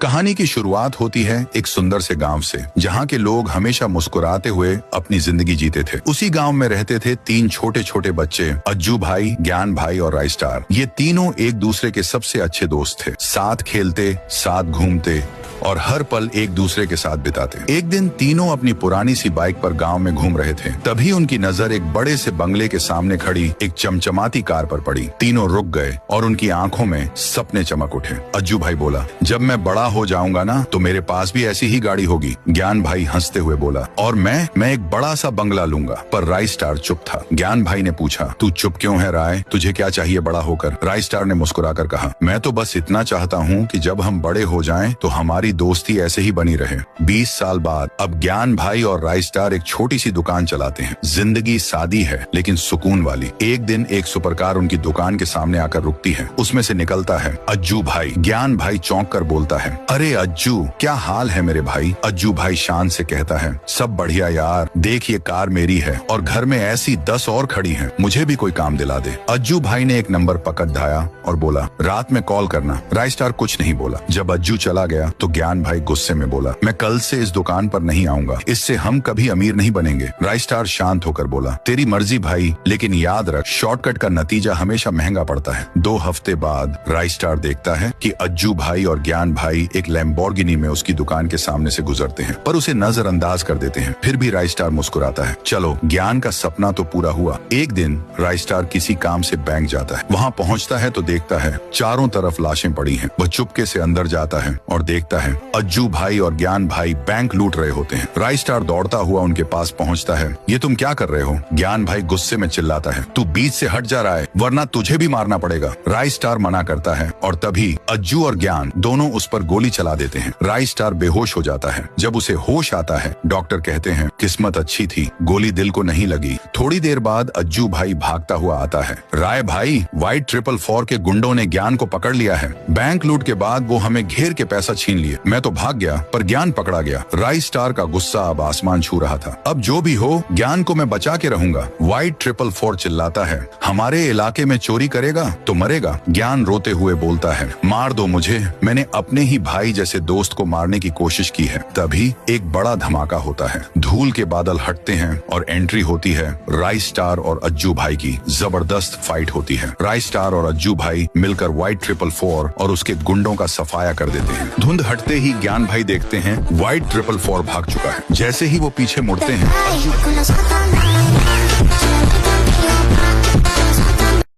कहानी की शुरुआत होती है एक सुंदर से गांव से, जहां के लोग हमेशा मुस्कुराते हुए अपनी जिंदगी जीते थे। उसी गांव में रहते थे 3 छोटे छोटे बच्चे, अज्जू भाई, ज्ञान भाई और राय स्टार। ये तीनों एक दूसरे के सबसे अच्छे दोस्त थे। साथ खेलते, साथ घूमते और हर पल एक दूसरे के साथ बिताते। एक दिन तीनों अपनी पुरानी सी बाइक पर गांव में घूम रहे थे। तभी उनकी नजर एक बड़े से बंगले के सामने खड़ी एक चमचमाती कार पर पड़ी। तीनों रुक गए और उनकी आंखों में सपने चमक उठे। अज्जू भाई बोला, जब मैं बड़ा हो जाऊंगा ना तो मेरे पास भी ऐसी ही गाड़ी होगी। ज्ञान भाई हंसते हुए बोला, और मैं एक बड़ा सा बंगला लूंगा। पर राय स्टार चुप था। ज्ञान भाई ने पूछा, तू चुप क्यों है राय? तुझे क्या चाहिए बड़ा होकर? राय स्टार ने मुस्कुराकर कहा, मैं तो बस इतना चाहता हूँ कि जब हम बड़े हो जाएं तो हमारी दोस्ती ऐसे ही बनी रहे। 20 साल बाद अब ज्ञान भाई और राय स्टार एक छोटी सी दुकान चलाते हैं। जिंदगी सादी है लेकिन सुकून वाली। एक दिन एक सुपरकार उनकी दुकान के सामने आकर रुकती है। उसमें से निकलता है अज्जू भाई। ज्ञान भाई चौंक कर बोलता है, अरे अज्जू, क्या हाल है मेरे भाई? अज्जू भाई शान से कहता है, सब बढ़िया यार, देख ये कार मेरी है और घर में ऐसी 10 और खड़ी हैं, मुझे भी कोई काम दिला दे। अज्जू भाई ने एक नंबर पकड़ धाया और बोला, रात में कॉल करना। राय स्टार कुछ नहीं बोला। जब अज्जू चला गया तो ज्ञान भाई गुस्से में बोला, मैं कल से इस दुकान पर नहीं आऊंगा, इससे हम कभी अमीर नहीं बनेंगे। राय स्टार शांत होकर बोला, तेरी मर्जी भाई, लेकिन याद रख, शॉर्टकट का नतीजा हमेशा महंगा पड़ता है। 2 हफ्ते बाद राय स्टार देखता है कि अज्जू भाई और ज्ञान भाई एक लैम्बोर्गिनी में उसकी दुकान के सामने से गुजरते हैं, पर उसे नजरअंदाज कर देते हैं। फिर भी राय स्टार मुस्कुराता है। चलो, ज्ञान का सपना तो पूरा हुआ। एक दिन राय स्टार किसी काम से बैंक जाता है। वहाँ पहुँचता है तो देखता है चारों तरफ लाशें पड़ी हैं। वह चुपके से अंदर जाता है और देखता है अज्जू भाई और ज्ञान भाई बैंक लूट रहे होते हैं। राय स्टार दौड़ता हुआ उनके पास पहुँचता है। ये तुम क्या कर रहे हो? ज्ञान भाई गुस्से में चिल्लाता है, तू बीच से हट जा रहा है वरना तुझे भी मारना पड़ेगा। राय स्टार मना करता है और तभी अज्जू और ज्ञान दोनों उस पर गोली चला देते हैं। राय स्टार बेहोश हो जाता है। जब उसे होश आता है, डॉक्टर कहते हैं, किस्मत अच्छी थी, गोली दिल को नहीं लगी। थोड़ी देर बाद अज्जू भाई भागता हुआ आता है। राय भाई, वाइट 444 के गुंडों ने ज्ञान को पकड़ लिया है। बैंक लूट के बाद वो हमें घेर के पैसा छीन लिए। मैं तो भाग गया पर ज्ञान पकड़ा गया। राय स्टार का गुस्सा अब आसमान छू रहा था। अब जो भी हो, ज्ञान को मैं बचा के रहूंगा। वाइट 444 चिल्लाता है, हमारे इलाके में चोरी करेगा तो मरेगा। ज्ञान रोते हुए बोलता है, मार दो मुझे, मैंने अपने ही भाई जैसे दोस्त को मारने की कोशिश की है। तभी एक बड़ा धमाका होता है। धूल के बादल हटते हैं और एंट्री होती है राय स्टार और अज्जू भाई की। जबरदस्त फाइट होती है। राय स्टार और अज्जू भाई मिलकर वाइट 444 और उसके गुंडों का सफाया कर देते हैं। धुंध हटते ही ज्ञान भाई देखते हैं वाइट 444 भाग चुका है। जैसे ही वो पीछे मुड़ते हैं,